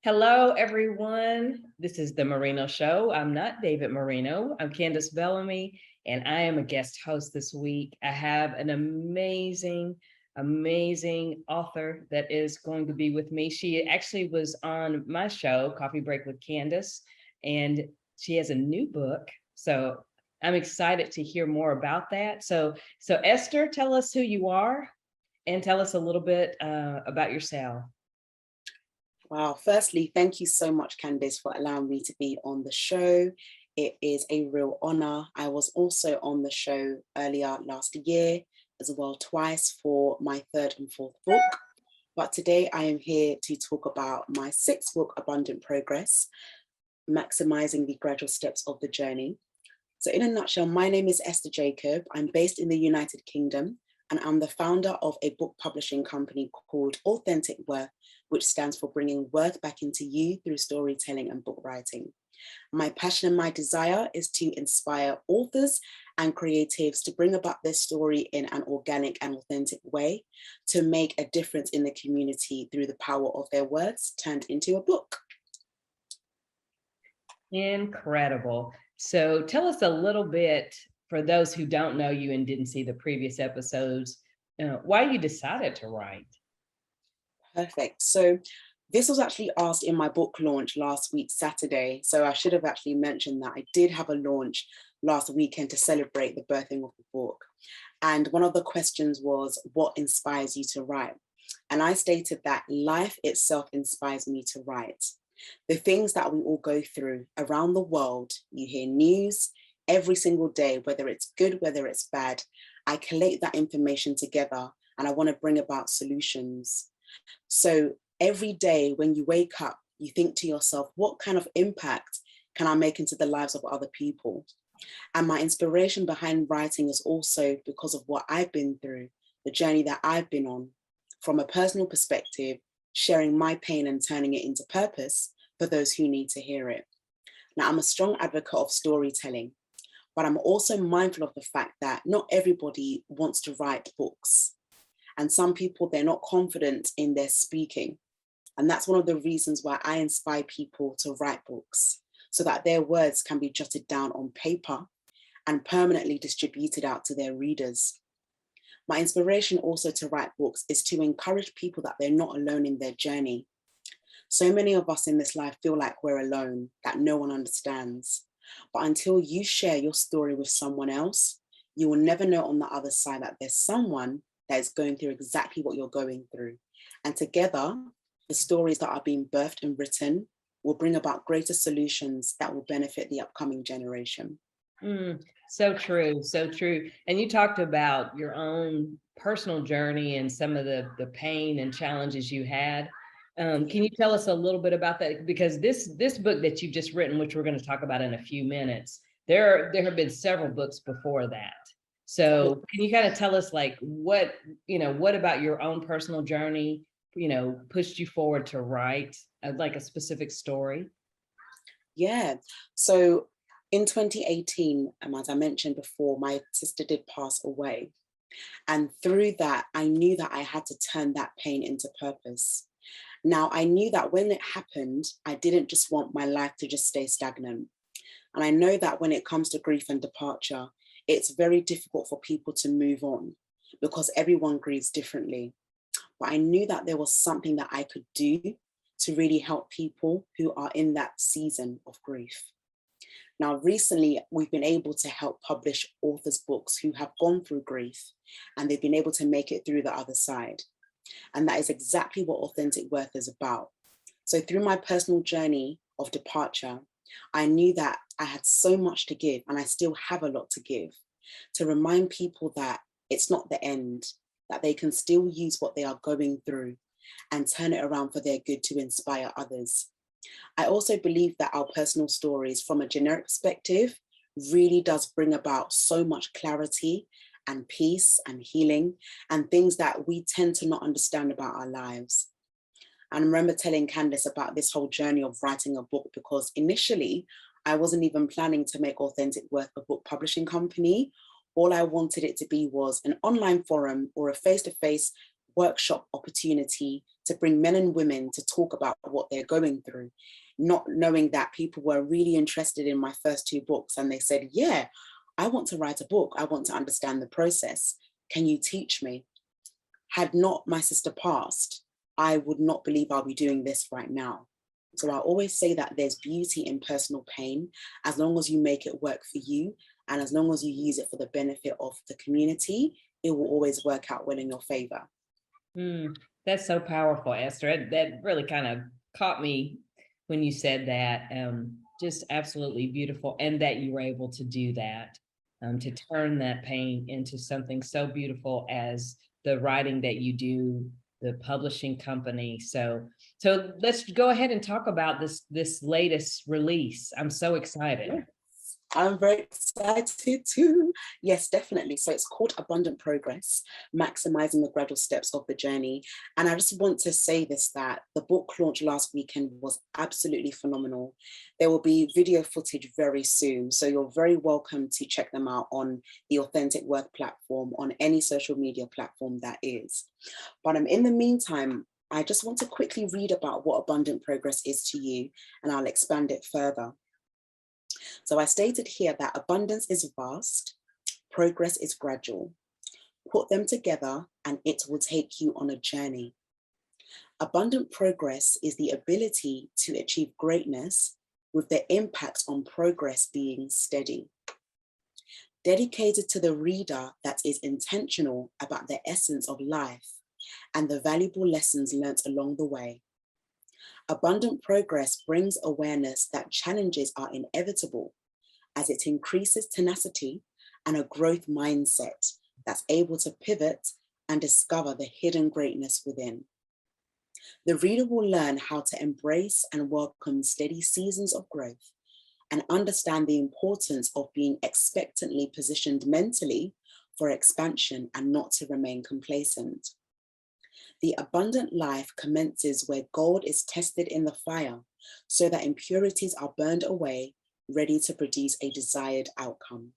Hello, everyone. This is the Marino Show. I'm not David Marino. I'm Candace Bellamy, and I am a guest host this week. I have an amazing author that is going to be with me. She actually was on my show, Coffee Break with Candace, and she has a new book. So I'm excited to hear more about that. So Esther, tell us who you are and tell us a little bit about yourself. Wow. Firstly, thank you so much, Candice, for allowing me to be on the show. It is a real honor. I was also on the show earlier last year as well, twice for my third and fourth book. But today I am here to talk about my sixth book, Abundant Progress, Maximizing the Gradual Steps of the Journey. So in a nutshell, my name is Esther Jacob. I'm based in the United Kingdom, and I'm the founder of a book publishing company called Authentic Worth, which stands for bringing worth back into you through storytelling and book writing. My passion and my desire is to inspire authors and creatives to bring about their story in an organic and authentic way, to make a difference in the community through the power of their words turned into a book. Incredible. So tell us a little bit, for those who don't know you and didn't see the previous episodes, why you decided to write. Perfect. So this was actually asked in my book launch last week, Saturday. So I should have actually mentioned that I did have a launch last weekend to celebrate the birthing of the book. And one of the questions was, what inspires you to write? And I stated that life itself inspires me to write. The things that we all go through around the world, you hear news every single day, whether it's good, whether it's bad. I collate that information together and I want to bring about solutions. So every day when you wake up, you think to yourself, what kind of impact can I make into the lives of other people? And my inspiration behind writing is also because of what I've been through, the journey that I've been on, from a personal perspective, sharing my pain and turning it into purpose for those who need to hear it. Now, I'm a strong advocate of storytelling, but I'm also mindful of the fact that not everybody wants to write books. And some people, they're not confident in their speaking. And that's one of the reasons why I inspire people to write books, so that their words can be jotted down on paper and permanently distributed out to their readers. My inspiration also to write books is to encourage people that they're not alone in their journey. So many of us in this life feel like we're alone, that no one understands. But until you share your story with someone else, you will never know on the other side that there's someone that is going through exactly what you're going through. And together, the stories that are being birthed and written will bring about greater solutions that will benefit the upcoming generation. So true, so true. And you talked about your own personal journey and some of the pain and challenges you had. Can you tell us a little bit about that? Because this book that you've just written, which we're going to talk about in a few minutes, there have been several books before that. So can you kind of tell us like what about your own personal journey, pushed you forward to write like a specific story? Yeah. So in 2018, as I mentioned before, my sister did pass away. And through that, I knew that I had to turn that pain into purpose. Now, I knew that when it happened, I didn't just want my life to just stay stagnant. And I know that when it comes to grief and departure, it's very difficult for people to move on because everyone grieves differently. But I knew that there was something that I could do to really help people who are in that season of grief. Now, recently, we've been able to help publish authors' books who have gone through grief and they've been able to make it through the other side. And that is exactly what Authentic Worth is about. So through my personal journey of departure, I knew that I had so much to give, and I still have a lot to give, to remind people that it's not the end, that they can still use what they are going through and turn it around for their good to inspire others. I also believe that our personal stories from a generic perspective really does bring about so much clarity and peace and healing and things that we tend to not understand about our lives. And I remember telling Candace about this whole journey of writing a book because initially I wasn't even planning to make Authentic Worth a book publishing company. All I wanted it to be was an online forum or a face-to-face workshop opportunity to bring men and women to talk about what they're going through, not knowing that people were really interested in my first 2 books. And they said, yeah, I want to write a book. I want to understand the process. Can you teach me? Had not my sister passed, I would not believe I'll be doing this right now. So I always say that there's beauty in personal pain, as long as you make it work for you, and as long as you use it for the benefit of the community, it will always work out well in your favor. That's so powerful, Esther. That really kind of caught me when you said that. Just absolutely beautiful, and that you were able to do that, to turn that pain into something so beautiful as the writing that you do, the publishing company. So let's go ahead and talk about this latest release. I'm so excited. I'm very excited too. Yes, definitely. So it's called Abundant Progress, Maximizing the Gradual Steps of the Journey. And I just want to say this, that the book launch last weekend was absolutely phenomenal. There will be video footage very soon. So you're very welcome to check them out on the Authentic Work platform, on any social media platform that is. But in the meantime, I just want to quickly read about what Abundant Progress is to you, and I'll expand it further. So I stated here that abundance is vast, progress is gradual. Put them together and it will take you on a journey. Abundant progress is the ability to achieve greatness with the impact on progress being steady. Dedicated to the reader that is intentional about the essence of life and the valuable lessons learnt along the way. Abundant progress brings awareness that challenges are inevitable, as it increases tenacity and a growth mindset that's able to pivot and discover the hidden greatness within. The reader will learn how to embrace and welcome steady seasons of growth and understand the importance of being expectantly positioned mentally for expansion and not to remain complacent. The abundant life commences where gold is tested in the fire so that impurities are burned away, ready to produce a desired outcome.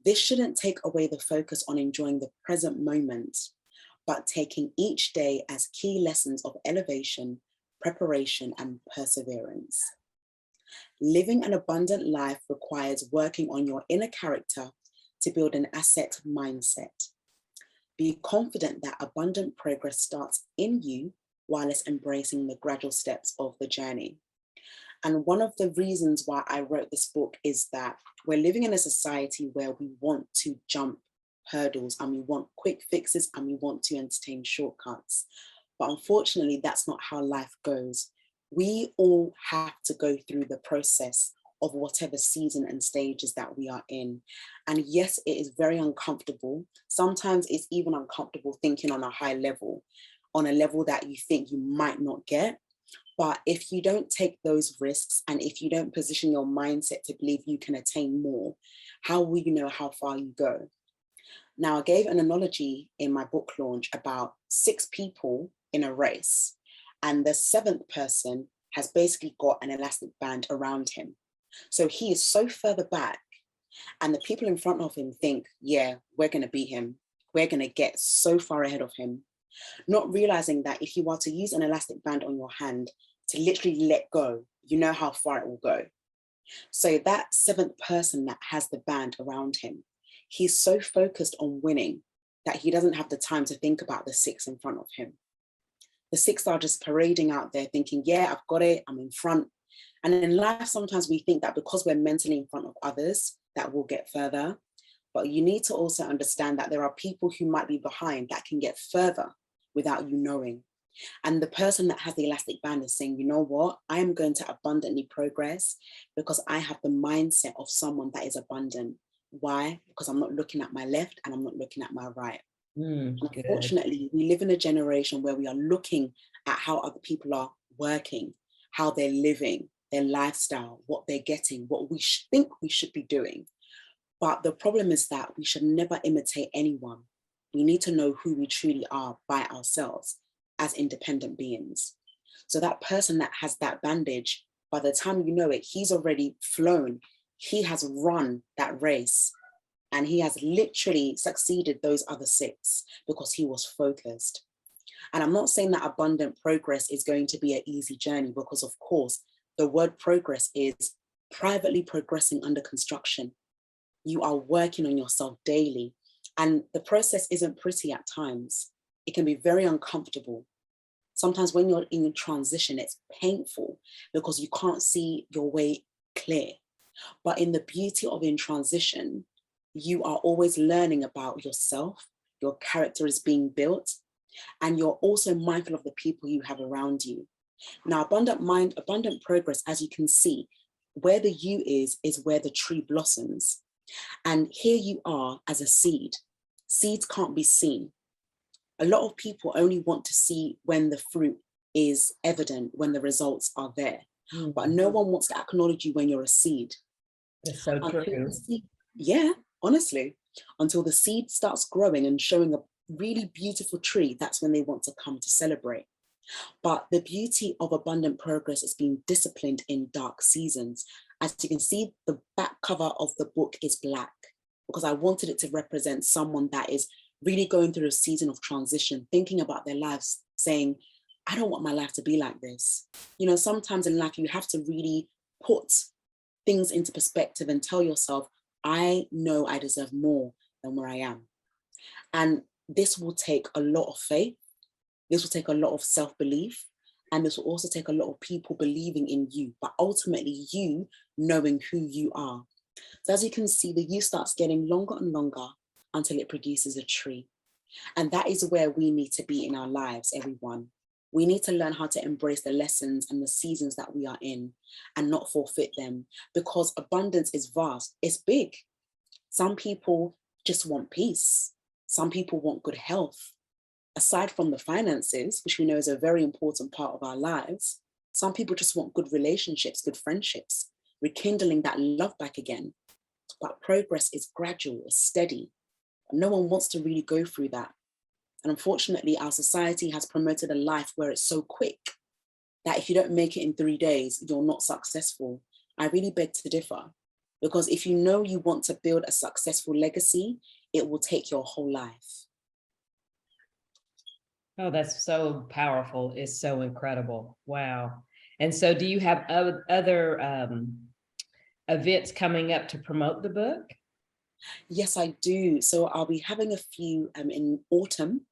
This shouldn't take away the focus on enjoying the present moment, but taking each day as key lessons of elevation, preparation, and perseverance. Living an abundant life requires working on your inner character to build an asset mindset. Be confident that abundant progress starts in you while it's embracing the gradual steps of the journey. And one of the reasons why I wrote this book is that we're living in a society where we want to jump hurdles and we want quick fixes and we want to entertain shortcuts. But unfortunately, that's not how life goes. We all have to go through the process of whatever season and stages that we are in. And yes, it is very uncomfortable. Sometimes it's even uncomfortable thinking on a high level, on a level that you think you might not get. But if you don't take those risks and if you don't position your mindset to believe you can attain more, how will you know how far you go? Now, I gave an analogy in my book launch about 6 people in a race, and the 7th person has basically got an elastic band around him. So he is so further back, and the people in front of him think, yeah, we're going to beat him. We're going to get so far ahead of him. Not realizing that if you are to use an elastic band on your hand to literally let go, you know how far it will go. So that 7th person that has the band around him, he's so focused on winning that he doesn't have the time to think about the 6 in front of him. The 6 are just parading out there thinking, yeah, I've got it, I'm in front. And in life, sometimes we think that because we're mentally in front of others, that we'll get further. But you need to also understand that there are people who might be behind that can get further without you knowing. And the person that has the elastic band is saying, you know what, I am going to abundantly progress because I have the mindset of someone that is abundant. Why? Because I'm not looking at my left and I'm not looking at my right. Unfortunately, we live in a generation where we are looking at how other people are working, how they're living, their lifestyle, what they're getting, what we think we should be doing. But the problem is that we should never imitate anyone. We need to know who we truly are by ourselves as independent beings. So that person that has that bandage, by the time you know it, he's already flown. He has run that race and he has literally succeeded those other 6 because he was focused. And I'm not saying that abundant progress is going to be an easy journey, because of course, the word progress is privately progressing under construction. You are working on yourself daily, and the process isn't pretty at times. It can be very uncomfortable. Sometimes when you're in transition, it's painful because you can't see your way clear. But in the beauty of in transition, you are always learning about yourself, your character is being built, and you're also mindful of the people you have around you. Now, abundant progress, as you can see, where the you is where the tree blossoms. And here you are as a seed. Seeds can't be seen. A lot of people only want to see when the fruit is evident, when the results are there. But no one wants to acknowledge you when you're a seed. That's so Until true. the seed, yeah, honestly, until the seed starts growing and showing a really beautiful tree, that's when they want to come to celebrate. But the beauty of abundant progress is being disciplined in dark seasons. As you can see, the back cover of the book is black because I wanted it to represent someone that is really going through a season of transition, thinking about their lives, saying, I don't want my life to be like this. You know, sometimes in life, you have to really put things into perspective and tell yourself, I know I deserve more than where I am. And this will take a lot of faith. This will take a lot of self-belief. And this will also take a lot of people believing in you, but ultimately you knowing who you are. So as you can see, the you starts getting longer and longer until it produces a tree. And that is where we need to be in our lives, everyone. We need to learn how to embrace the lessons and the seasons that we are in and not forfeit them, because abundance is vast, it's big. Some people just want peace. Some people want good health. Aside from the finances, which we know is a very important part of our lives, some people just want good relationships, good friendships, rekindling that love back again. But progress is gradual, it's steady. No one wants to really go through that. And unfortunately, our society has promoted a life where it's so quick that if you don't make it in 3 days, you're not successful. I really beg to differ, because if you know you want to build a successful legacy, it will take your whole life. Oh, that's so powerful. It's so incredible. Wow. And so do you have other events coming up to promote the book? Yes, I do. So I'll be having a few in autumn.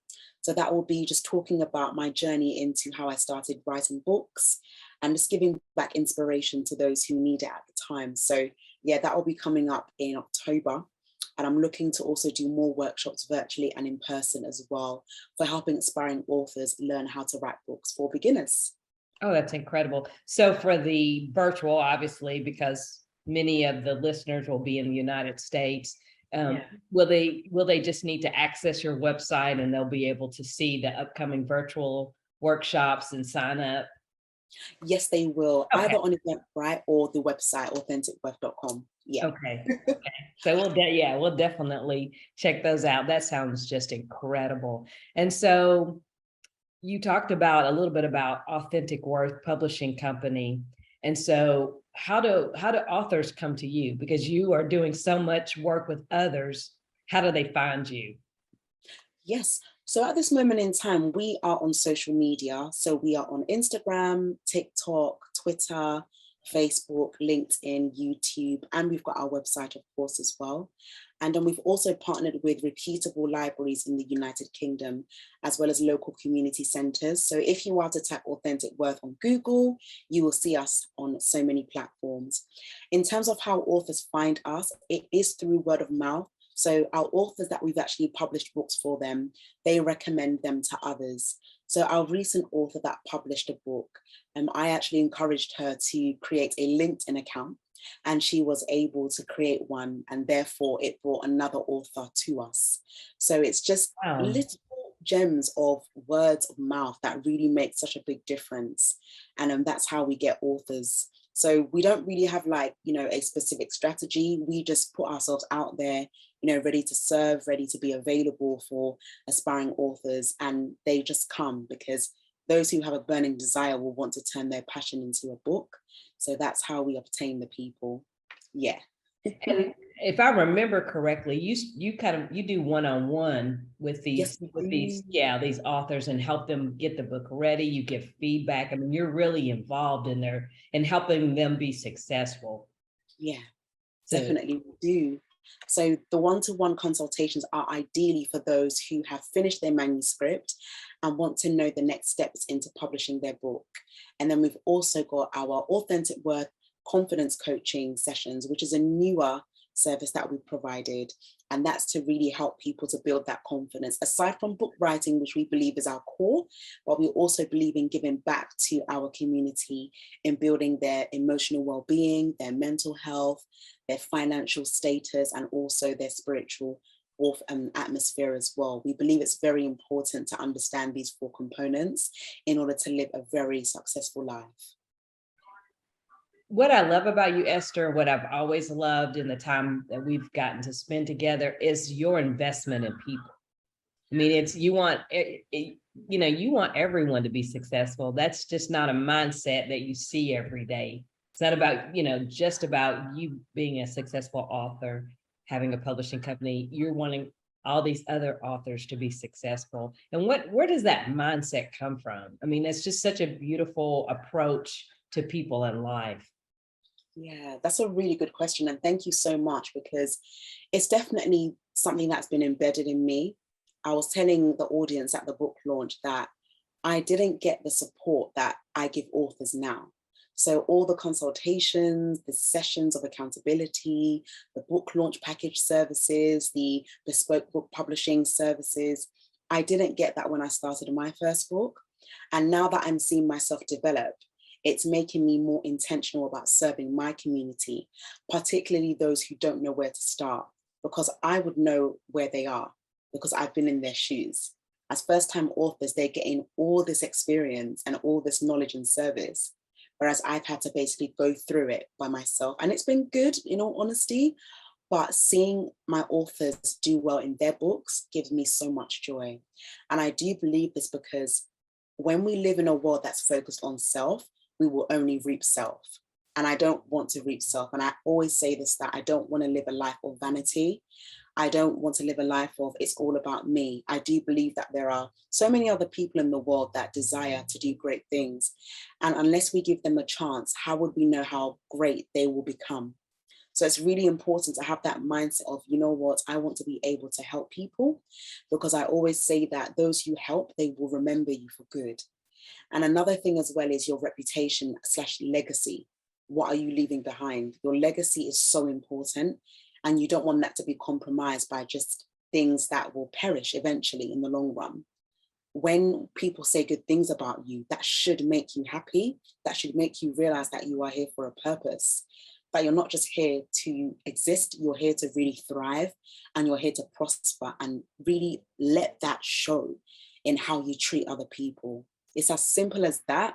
So that will be just talking about my journey into how I started writing books and just giving back inspiration to those who need it at the time. So yeah, that will be coming up in October. And I'm looking to also do more workshops virtually and in person as well for helping aspiring authors learn how to write books for beginners. Oh, that's incredible. So for the virtual, obviously, because many of the listeners will be in the United States, Yeah. will they just need to access your website and they'll be able to see the upcoming virtual workshops and sign up? Yes, they will, Okay. either on Eventbrite or the website authenticworth.com. Yeah. Okay. So we'll definitely check those out. That sounds just incredible. And so you talked about a little bit about Authentic Worth Publishing Company. And so how do authors come to you? Because you are doing so much work with others. How do they find you? Yes. So at this moment in time, we are on social media. So we are on Instagram, TikTok, Twitter, Facebook, LinkedIn, YouTube, and we've got our website, of course, as well. And then we've also partnered with reputable libraries in the United Kingdom, as well as local community centres. So if you are to type Authentic Worth on Google, you will see us on so many platforms. In terms of how authors find us, it is through word of mouth. So our authors that we've actually published books for them, they recommend them to others. So our recent author that published a book, I actually encouraged her to create a LinkedIn account, and she was able to create one, and therefore it brought another author to us. So it's just Wow. little gems of words of mouth that really make such a big difference. And that's how we get authors. So we don't really have like, a specific strategy. We just put ourselves out there, ready to serve, ready to be available for aspiring authors. And they just come because those who have a burning desire will want to turn their passion into a book. So that's how we obtain the people. Yeah. And if I remember correctly, you do one-on-one with Yes, these we with these do. yeah these authors and help them get the book ready. You give feedback. I mean, you're really involved in there and helping them be successful. Yeah, So definitely we do. So the one-to-one consultations are ideally for those who have finished their manuscript and want to know the next steps into publishing their book. And then we've also got our Authentic Worth confidence coaching sessions, which is a newer service that we've provided. And that's to really help people to build that confidence. Aside from book writing, which we believe is our core, but we also believe in giving back to our community in building their emotional well-being, their mental health, their financial status, and also their spiritual atmosphere as well. We believe it's very important to understand these four components in order to live a very successful life. what I love about you, Esther, what I've always loved in the time that we've gotten to spend together is your investment in people. I mean, it's you want you want everyone to be successful. That's just not a mindset that you see every day. It's not about, just about you being a successful author, having a publishing company. You're wanting all these other authors to be successful. And where does that mindset come from? I mean, it's just such a beautiful approach to people in life. Yeah, that's a really good question. And thank you so much, because it's definitely something that's been embedded in me. I was telling the audience at the book launch that I didn't get the support that I give authors now. So all the consultations, the sessions of accountability, the book launch package services, the bespoke book publishing services, I didn't get that when I started my first book. And now that I'm seeing myself develop, it's making me more intentional about serving my community, particularly those who don't know where to start, because I would know where they are because I've been in their shoes. As first-time authors, they're getting all this experience and all this knowledge and service, whereas I've had to basically go through it by myself. And it's been good, in all honesty, but seeing my authors do well in their books gives me so much joy. And I do believe this because when we live in a world that's focused on self, we will only reap self. And I don't want to reap self. And I always say this, that I don't want to live a life of vanity. I don't want to live a life of it's all about me. I do believe that there are so many other people in the world that desire to do great things. And unless we give them a chance, how would we know how great they will become? So it's really important to have that mindset of, you know what, I want to be able to help people, because I always say that those you help, they will remember you for good. And another thing as well is your reputation slash legacy. What are you leaving behind? Your legacy is so important, and you don't want that to be compromised by just things that will perish eventually in the long run. When people say good things about you, that should make you happy. That should make you realize that you are here for a purpose, that you're not just here to exist, you're here to really thrive, and you're here to prosper, and really let that show in how you treat other people. It's as simple as that,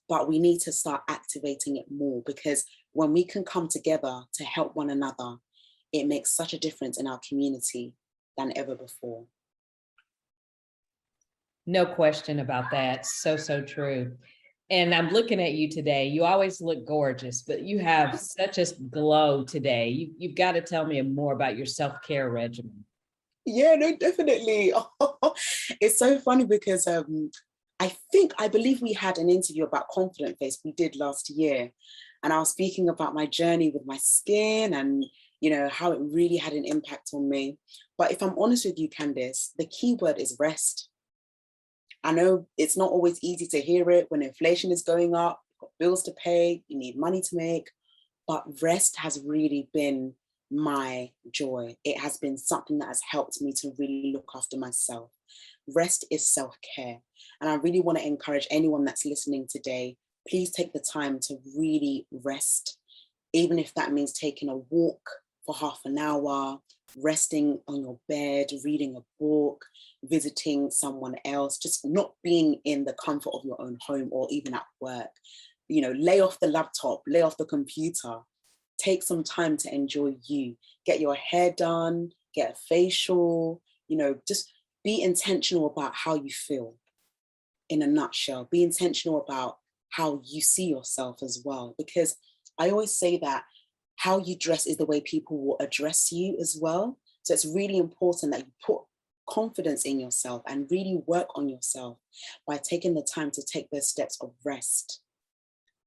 but we need to start activating it more, because when we can come together to help one another, it makes such a difference in our community than ever before. No question about that. So, so true. And I'm looking at you today. You always look gorgeous, but you have such a glow today. You've got to tell me more about your self-care regimen. Yeah, no, definitely. It's so funny because I believe we had an interview about confident face we did last year. And I was speaking about my journey with my skin and, how it really had an impact on me. But if I'm honest with you, Candace, the key word is rest. I know it's not always easy to hear it when inflation is going up, you've got bills to pay, you need money to make, but rest has really been my joy. It has been something that has helped me to really look after myself. Rest is self-care. And I really want to encourage anyone that's listening today, please take the time to really rest, even if that means taking a walk for half an hour, resting on your bed, reading a book, visiting someone else, just not being in the comfort of your own home or even at work. Lay off the laptop, lay off the computer, take some time to enjoy you, get your hair done, get a facial, just be intentional about how you feel. In a nutshell, be intentional about how you see yourself as well. Because I always say that How you dress is the way people will address you as well. So it's really important that you put confidence in yourself and really work on yourself by taking the time to take those steps of rest.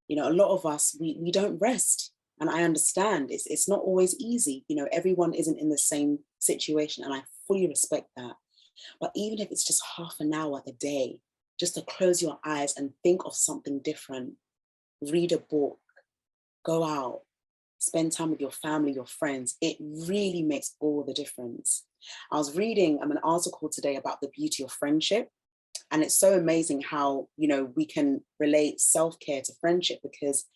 You know, a lot of us, we don't rest. And I understand it's not always easy. You know, everyone isn't in the same situation, and I fully respect that. But even if it's just half an hour a day, just to close your eyes and think of something different, read a book, go out, spend time with your family, your friends, it really makes all the difference. I was reading an article today about the beauty of friendship. And it's so amazing how, you know, we can relate self-care to friendship, because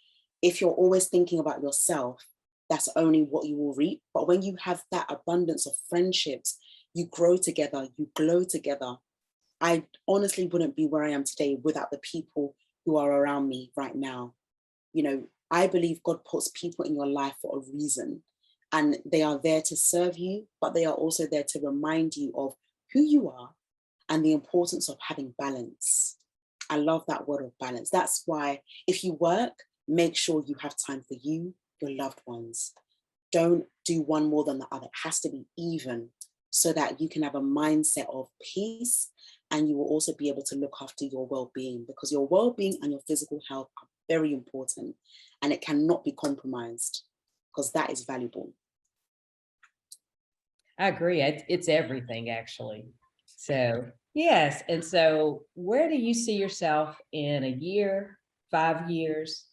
if you're always thinking about yourself, that's only what you will reap. But when you have that abundance of friendships, you grow together, you glow together. I honestly wouldn't be where I am today without the people who are around me right now. You know, I believe God puts people in your life for a reason, and they are there to serve you, but they are also there to remind you of who you are and the importance of having balance. I love that word of balance. That's why if you work, make sure you have time for you, your loved ones. Don't do one more than the other. It has to be even, so that you can have a mindset of peace, and you will also be able to look after your well-being, because your well-being and your physical health are very important, and it cannot be compromised, because that is valuable. I agree. It's everything, actually. So, yes. And so, where do you see yourself in a year, 5 years?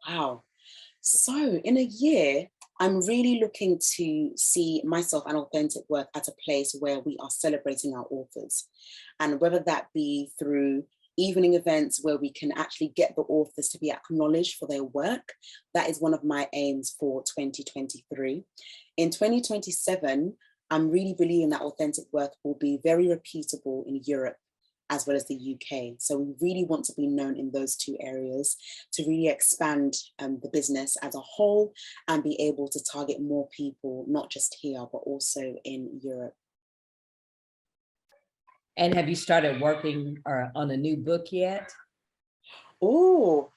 Wow. So in a year, I'm really looking to see myself and Authentic Work at a place where we are celebrating our authors. And whether that be through evening events where we can actually get the authors to be acknowledged for their work, that is one of my aims for 2023. In 2027, I'm really believing that Authentic Work will be very reputable in Europe as well as the UK. So we really want to be known in those two areas to really expand the business as a whole and be able to target more people, not just here, but also in Europe. And have you started working on a new book yet? Oh,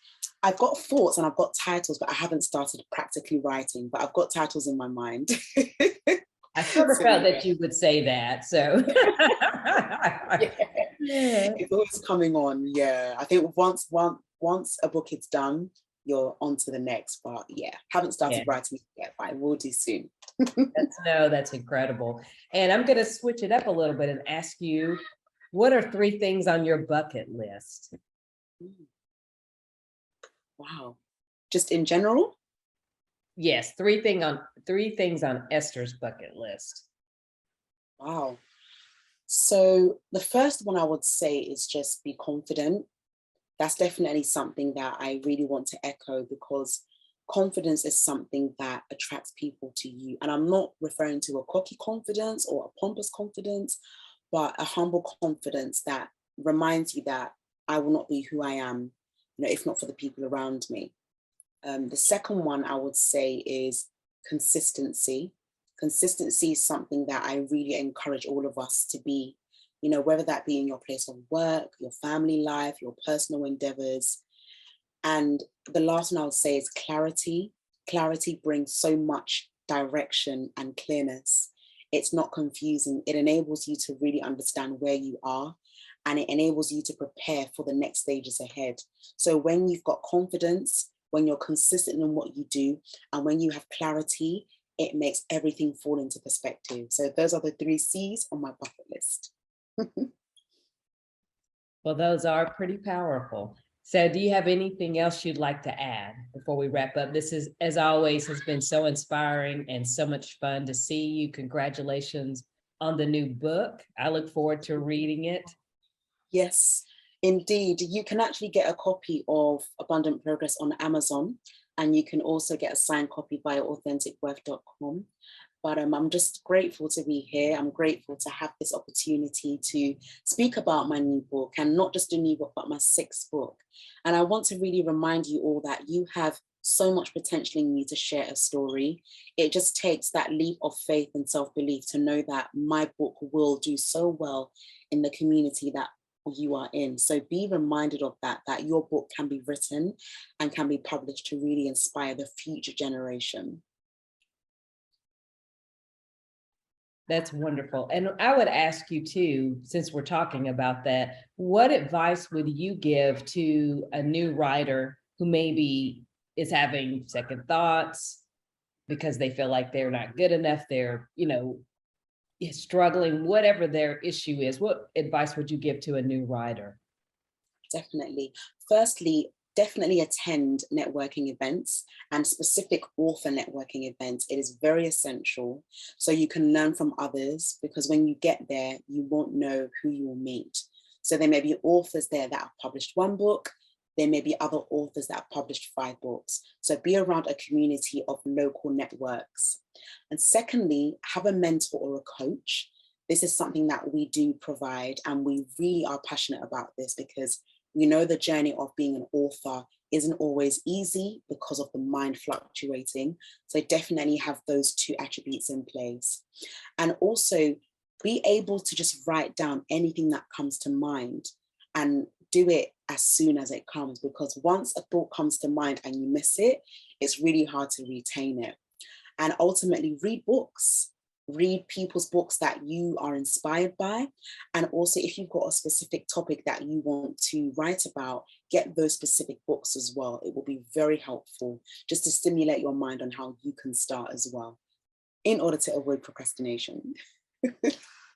I've got thoughts and I've got titles, but I haven't started practically writing, but I've got titles in my mind. I sort of So, felt yeah. that you would say that. So, Yeah. yeah. It's always coming on. Yeah, I think once a book is done, you're on to the next. But yeah, haven't Yeah. started writing it yet, but I will do soon. That's incredible. And I'm going to switch it up a little bit and ask you, what are 3 things on your bucket list? Mm, wow. Just in general? Yes, 3 things on Esther's bucket list. Wow. So the first one I would say is just be confident. That's definitely something that I really want to echo, because confidence is something that attracts people to you. And I'm not referring to a cocky confidence or a pompous confidence, but a humble confidence that reminds you that I will not be who I am, you know, if not for the people around me. The second one I would say is consistency. Consistency is something that I really encourage all of us to be, you know, whether that be in your place of work, your family life, your personal endeavors. And the last one I would say is clarity. Clarity brings so much direction and clearness. It's not confusing. It enables you to really understand where you are, and it enables you to prepare for the next stages ahead. So when you've got confidence, when you're consistent in what you do, and when you have clarity, it makes everything fall into perspective. So those are the 3 C's on my bucket list. Well, those are pretty powerful. So, do you have anything else you'd like to add before we wrap up? This is, as always, has been so inspiring and so much fun to see you. Congratulations on the new book. I look forward to reading it. Yes, indeed. You can actually get a copy of Abundant Progress on Amazon, and you can also get a signed copy via authenticworth.com. But I'm just grateful to be here. I'm grateful to have this opportunity to speak about my new book, and not just a new book, but my 6th book. And I want to really remind you all that you have so much potential in you to share a story. It just takes that leap of faith and self-belief to know that my book will do so well in the community that you are in. So be reminded of that, that your book can be written and can be published to really inspire the future generation. That's wonderful. And I would ask you too, since we're talking about that, what advice would you give to a new writer who maybe is having second thoughts because they feel like they're not good enough, they're, struggling, whatever their issue is? What advice would you give to a new writer? Definitely. Firstly, definitely attend networking events and specific author networking events. It is very essential so you can learn from others, because when you get there, you won't know who you will meet. So there may be authors there that have published one book. There may be other authors that have published 5 books. So be around a community of local networks. And secondly, have a mentor or a coach. This is something that we do provide, and we really are passionate about this because we know the journey of being an author isn't always easy because of the mind fluctuating. So definitely have those 2 attributes in place. And also be able to just write down anything that comes to mind and do it as soon as it comes, because once a thought comes to mind and you miss it, it's really hard to retain it. And ultimately read books. Read people's books that you are inspired by. And also, if you've got a specific topic that you want to write about, get those specific books as well. It will be very helpful just to stimulate your mind on how you can start as well, in order to avoid procrastination.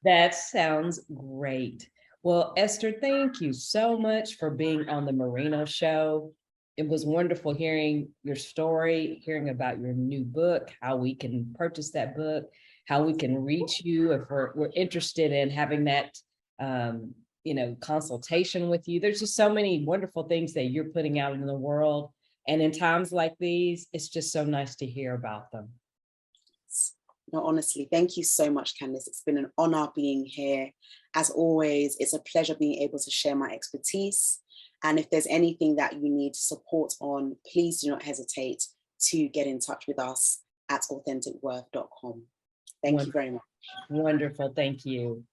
That sounds great. Well, Esther, thank you so much for being on the Merino Show. It was wonderful hearing your story, hearing about your new book, how we can purchase that book, how we can reach you if we're interested in having that consultation with you. There's just so many wonderful things that you're putting out in the world. And in times like these, it's just so nice to hear about them. No, honestly, thank you so much, Candace. It's been an honor being here. As always, it's a pleasure being able to share my expertise. And if there's anything that you need support on, please do not hesitate to get in touch with us at authenticworth.com. Thank you very much. Wonderful. Thank you.